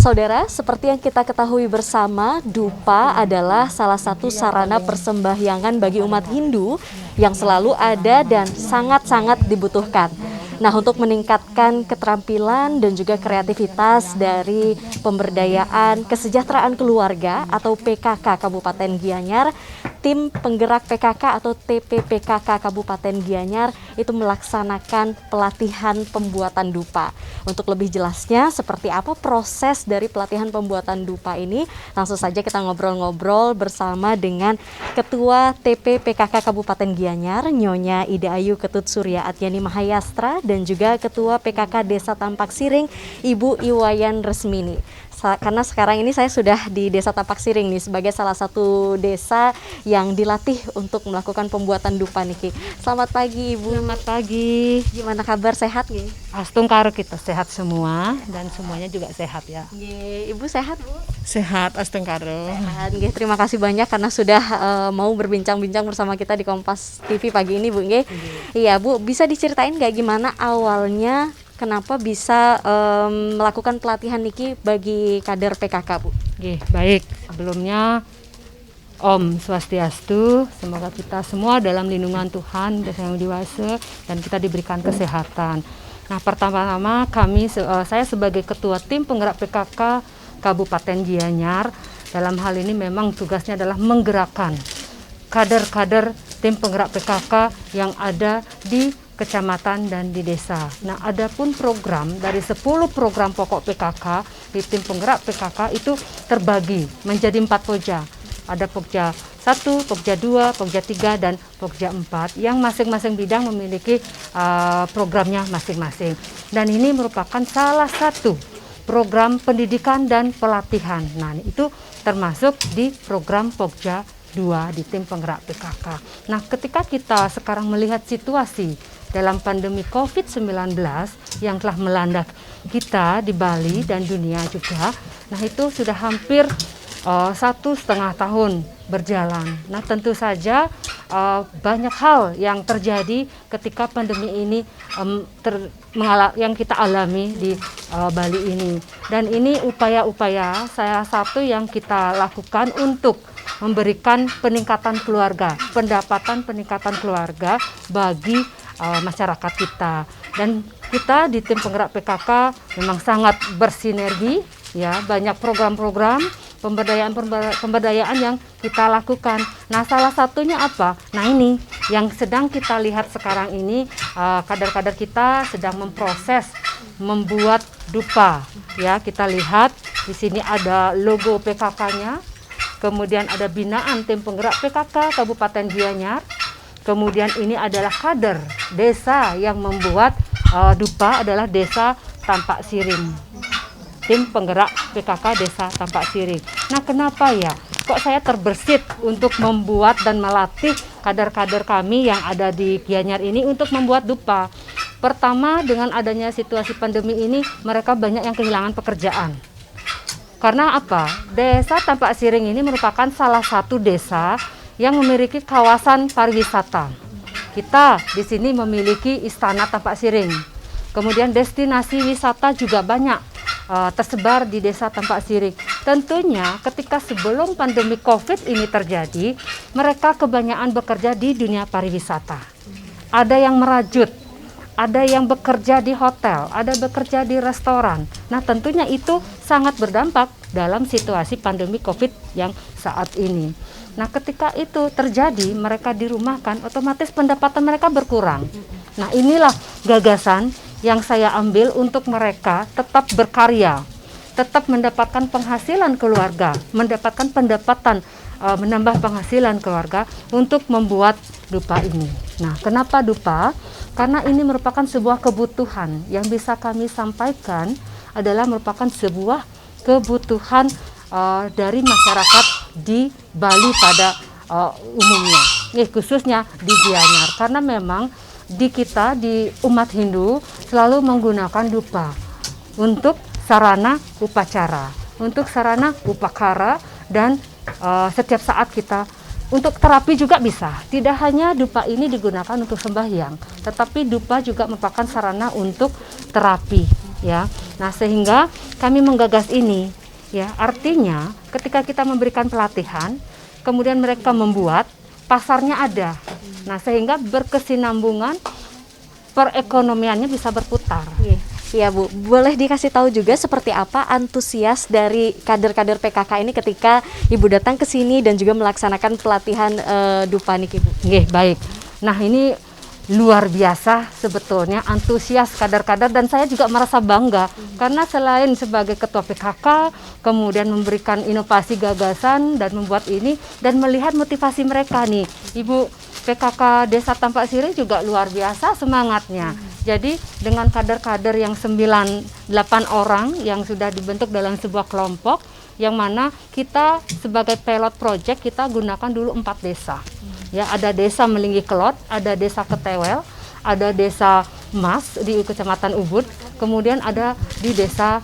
Saudara, seperti yang kita ketahui bersama, dupa adalah salah satu sarana persembahyangan bagi umat Hindu yang selalu ada dan sangat-sangat dibutuhkan. Nah, untuk meningkatkan keterampilan dan juga kreativitas dari pemberdayaan kesejahteraan keluarga atau PKK Kabupaten Gianyar, tim penggerak PKK atau TPPKK Kabupaten Gianyar itu melaksanakan pelatihan pembuatan dupa. Untuk lebih jelasnya seperti apa proses dari pelatihan pembuatan dupa ini, langsung saja kita ngobrol-ngobrol bersama dengan Ketua TPPKK Kabupaten Gianyar, Nyonya Ida Ayu Ketut Surya Atyani Mahayastra, dan juga Ketua PKK Desa Tampak Siring, Ibu Iwayan Resmini. Karena sekarang ini saya sudah di Desa Tampak Siring nih sebagai salah satu desa yang dilatih untuk melakukan pembuatan dupa niki. Selamat pagi Ibu. Selamat pagi. Gimana kabar, sehat nih? Astungkaro kita sehat semua dan semuanya juga sehat ya. Ibu sehat Bu? Sehat Astungkaro. Sehat. Terima kasih banyak karena sudah mau berbincang-bincang bersama kita di Kompas TV pagi ini Bu. Iya Bu, bisa diceritain nggak gimana awalnya kenapa bisa melakukan pelatihan niki bagi kader PKK Bu? Baik, sebelumnya Om Swastiastu, semoga kita semua dalam lindungan Tuhan Yang Dewasa dan kita diberikan kesehatan. Nah, pertama-tama saya sebagai ketua tim penggerak PKK Kabupaten Gianyar, dalam hal ini memang tugasnya adalah menggerakkan kader-kader tim penggerak PKK yang ada di kecamatan dan di desa. Nah, adapun program dari 10 program pokok PKK di tim penggerak PKK itu terbagi menjadi 4 pokja. Ada pokja 1, pokja 2, pokja 3, dan pokja 4 yang masing-masing bidang memiliki programnya masing-masing. Dan ini merupakan salah satu program pendidikan dan pelatihan. Nah, itu termasuk di program pokja 2 di tim penggerak PKK. Nah, ketika kita sekarang melihat situasi dalam pandemi COVID-19 yang telah melanda kita di Bali dan dunia juga, nah itu sudah hampir 1,5 tahun berjalan. Nah, tentu saja banyak hal yang terjadi ketika pandemi ini yang kita alami di Bali ini. Dan ini upaya-upaya salah satu yang kita lakukan untuk memberikan peningkatan keluarga, pendapatan peningkatan keluarga bagi masyarakat kita. Dan kita di tim penggerak PKK memang sangat bersinergi ya, banyak program-program pemberdayaan yang kita lakukan. Nah, salah satunya apa? Nah, ini yang sedang kita lihat sekarang ini, kader-kader kita sedang memproses membuat dupa ya. Kita lihat di sini ada logo PKK-nya, kemudian ada binaan tim penggerak PKK Kabupaten Gianyar. Kemudian ini adalah kader desa yang membuat dupa adalah Desa Tampak Siring. Tim penggerak PKK Desa Tampak Siring. Nah, kenapa ya? Kok saya terbersit untuk membuat dan melatih kader-kader kami yang ada di Gianyar ini untuk membuat dupa? Pertama, dengan adanya situasi pandemi ini, mereka banyak yang kehilangan pekerjaan. Karena apa? Desa Tampak Siring ini merupakan salah satu desa yang memiliki kawasan pariwisata. Kita di sini memiliki Istana Tampak Siring. Kemudian destinasi wisata juga banyak tersebar di Desa Tampak Siring. Tentunya ketika sebelum pandemi COVID ini terjadi, mereka kebanyakan bekerja di dunia pariwisata. Ada yang merajut, ada yang bekerja di hotel, ada bekerja di restoran. Nah, tentunya itu sangat berdampak dalam situasi pandemi COVID yang saat ini. Nah, ketika itu terjadi, mereka dirumahkan, otomatis pendapatan mereka berkurang. Nah, inilah gagasan yang saya ambil untuk mereka tetap berkarya, tetap mendapatkan penghasilan keluarga, mendapatkan pendapatan, menambah penghasilan keluarga untuk membuat dupa ini. Nah, kenapa dupa? Karena ini merupakan sebuah kebutuhan yang bisa kami sampaikan adalah merupakan sebuah kebutuhan dari masyarakat di Bali pada umumnya, khususnya di Gianyar, karena memang di kita di umat Hindu selalu menggunakan dupa untuk sarana upacara, untuk sarana upakara, dan setiap saat kita untuk terapi juga bisa. Tidak hanya dupa ini digunakan untuk sembahyang, tetapi dupa juga merupakan sarana untuk terapi. ya. Nah, sehingga kami menggagas ini, ya. Artinya ketika kita memberikan pelatihan, kemudian mereka membuat, pasarnya ada. Nah, sehingga berkesinambungan, perekonomiannya bisa berputar. Iya Bu, boleh dikasih tahu juga seperti apa antusias dari kader-kader PKK ini ketika Ibu datang ke sini dan juga melaksanakan pelatihan dupa niki Bu? Nggih, baik. Nah, ini luar biasa sebetulnya antusias kader-kader, dan saya juga merasa bangga karena selain sebagai ketua PKK kemudian memberikan inovasi gagasan dan membuat ini dan melihat motivasi mereka nih. Ibu PKK Desa Tampak Siring juga luar biasa semangatnya. Jadi dengan kader-kader yang 9-8 orang yang sudah dibentuk dalam sebuah kelompok, yang mana kita sebagai pilot project kita gunakan dulu 4 desa. Ya, ada desa Melinggi Kelot, ada desa Ketewel, ada desa Mas di Kecamatan Ubud, kemudian ada di desa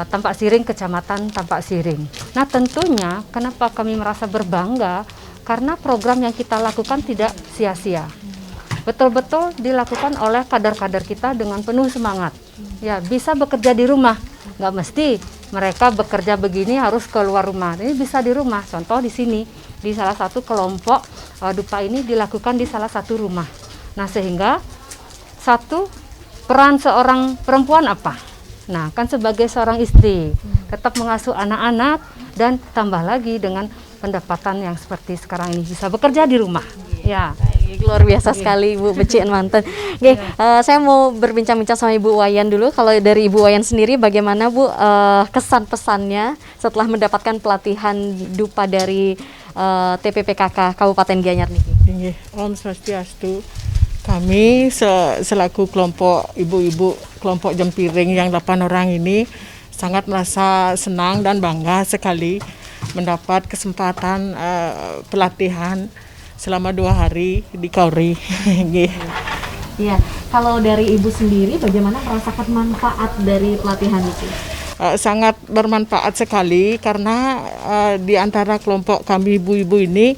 Tampak Siring, Kecamatan Tampak Siring. Nah, tentunya kenapa kami merasa berbangga, karena program yang kita lakukan tidak sia-sia. Betul-betul dilakukan oleh kader-kader kita dengan penuh semangat. Ya, bisa bekerja di rumah, nggak mesti mereka bekerja begini harus keluar rumah. Ini bisa di rumah. Contoh di sini, di salah satu kelompok dupa ini dilakukan di salah satu rumah. Nah, sehingga satu, peran seorang perempuan apa? Nah, kan sebagai seorang istri, tetap mengasuh anak-anak dan tambah lagi dengan pendapatan yang seperti sekarang ini, bisa bekerja di rumah. Ya. Luar biasa sekali Ibu Beciin Manten. Saya mau berbincang-bincang sama Ibu Wayan dulu. Kalau dari Ibu Wayan sendiri bagaimana Bu kesan pesannya setelah mendapatkan pelatihan dupa dari TPPKK Kabupaten Gianyar niki? Om Swastiastu. Kami selaku kelompok ibu-ibu kelompok Jempiring yang 8 orang ini sangat merasa senang dan bangga sekali mendapat kesempatan pelatihan selama 2 hari di Kauri. Iya, kalau dari Ibu sendiri bagaimana merasakan manfaat dari pelatihan itu? Sangat bermanfaat sekali karena di antara kelompok kami ibu-ibu ini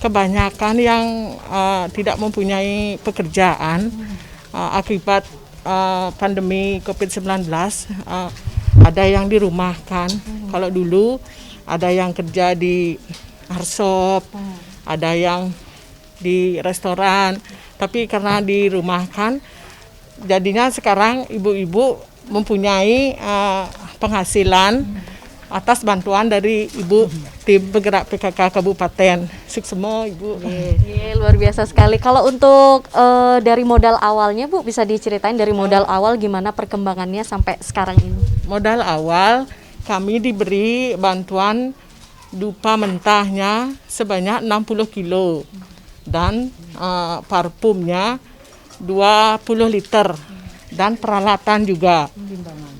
kebanyakan yang tidak mempunyai pekerjaan akibat pandemi COVID-19. Ada yang dirumahkan. Kalau dulu ada yang kerja di arsop, ada yang di restoran, tapi karena dirumahkan, jadinya sekarang ibu-ibu mempunyai penghasilan atas bantuan dari Ibu tim penggerak PKK Kabupaten. Suksemo Ibu. Luar biasa sekali. Kalau untuk dari modal awalnya Bu, bisa diceritain dari modal awal gimana perkembangannya sampai sekarang ini? Modal awal kami diberi bantuan dupa mentahnya sebanyak 60 kilo dan parfumnya 20 liter dan peralatan juga.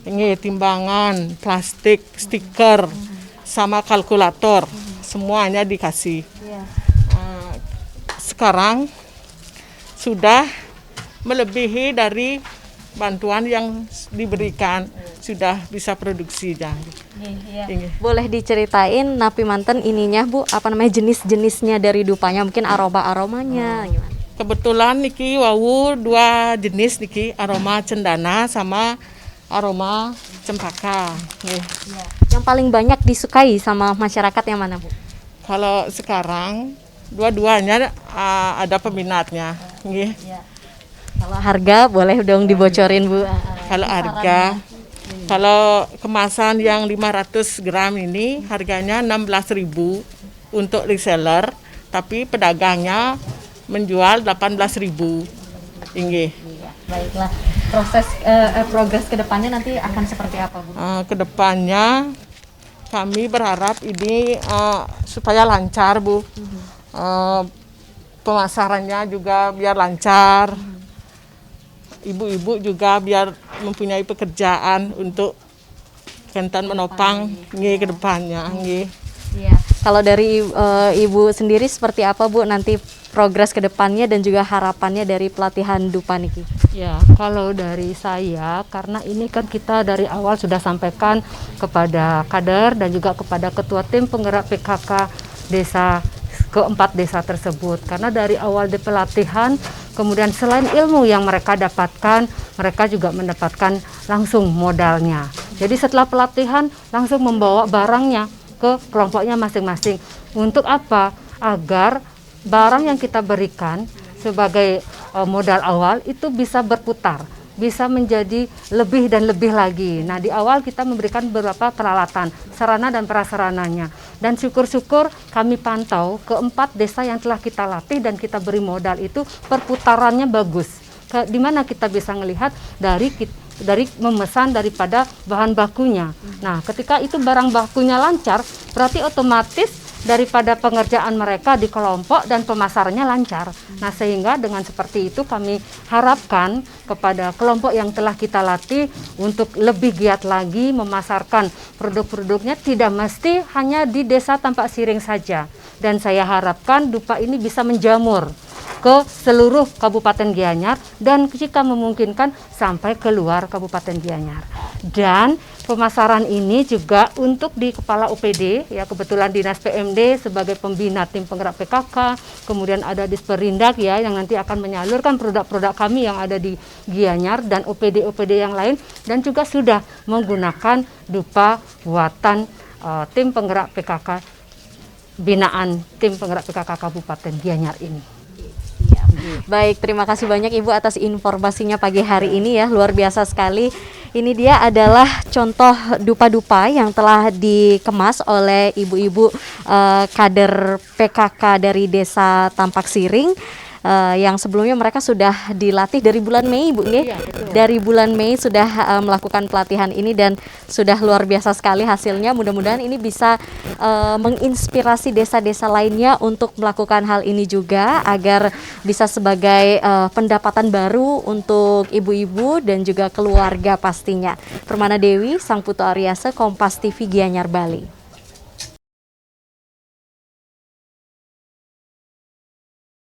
Ini timbangan, plastik, stiker, sama kalkulator, semuanya dikasih. Sekarang sudah melebihi dari bantuan yang diberikan, sudah bisa produksi dah. Boleh diceritain Napi Manten ininya Bu, apa namanya jenis-jenisnya dari dupanya, mungkin aroma-aromanya gimana? Kebetulan niki wawu 2 jenis niki, aroma cendana sama aroma cempaka. Yang paling banyak disukai sama masyarakat yang mana Bu? Kalau sekarang dua-duanya ada peminatnya. Kalau harga boleh dong dibocorin Bu. Kalau harga, kalau kemasan yang 500 gram ini harganya 16.000 untuk reseller, tapi pedagangnya menjual 18.000. Baiklah, progres kedepannya nanti akan seperti apa Bu? Kedepannya kami berharap ini supaya lancar Bu. Pemasarannya juga biar lancar. Ibu-ibu juga biar mempunyai pekerjaan untuk kentan menopang ke depannya. Kalau dari Ibu sendiri seperti apa Bu nanti progres ke depannya dan juga harapannya dari pelatihan dupa niki? Ya, kalau dari saya, karena ini kan kita dari awal sudah sampaikan kepada kader dan juga kepada ketua tim penggerak PKK desa ke-4 desa tersebut. Karena dari awal di pelatihan, Kemudian selain ilmu yang mereka dapatkan, mereka juga mendapatkan langsung modalnya. Jadi setelah pelatihan langsung membawa barangnya ke kelompoknya masing-masing. Untuk apa? Agar barang yang kita berikan sebagai modal awal itu bisa berputar, bisa menjadi lebih dan lebih lagi. Nah, di awal kita memberikan beberapa peralatan, sarana dan prasarananya. Dan syukur-syukur kami pantau ke 4 desa yang telah kita latih dan kita beri modal itu perputarannya bagus. Di mana kita bisa melihat dari memesan daripada bahan bakunya. Nah, ketika itu barang bakunya lancar, berarti otomatis daripada pengerjaan mereka di kelompok dan pemasarannya lancar. Nah, sehingga dengan seperti itu kami harapkan kepada kelompok yang telah kita latih untuk lebih giat lagi memasarkan produk-produknya, tidak mesti hanya di Desa Tampak Siring saja. Dan saya harapkan dupa ini bisa menjamur ke seluruh Kabupaten Gianyar dan jika memungkinkan sampai keluar Kabupaten Gianyar. Dan pemasaran ini juga untuk di Kepala OPD, ya kebetulan Dinas PMD sebagai pembina tim penggerak PKK, kemudian ada Disperindak ya yang nanti akan menyalurkan produk-produk kami yang ada di Gianyar dan OPD-OPD yang lain, dan juga sudah menggunakan dupa buatan tim penggerak PKK, binaan tim penggerak PKK Kabupaten Gianyar ini. Baik, terima kasih banyak Ibu atas informasinya pagi hari ini ya, luar biasa sekali. Ini dia adalah contoh dupa-dupa yang telah dikemas oleh ibu-ibu kader PKK dari Desa Tampak Siring. Yang sebelumnya mereka sudah dilatih dari bulan Mei, Bu, ya? Dari bulan Mei sudah melakukan pelatihan ini dan sudah luar biasa sekali hasilnya. Mudah-mudahan ini bisa menginspirasi desa-desa lainnya untuk melakukan hal ini juga agar bisa sebagai pendapatan baru untuk ibu-ibu dan juga keluarga pastinya. Permana Dewi, Sang Putu Aryase, Kompas TV, Gianyar, Bali.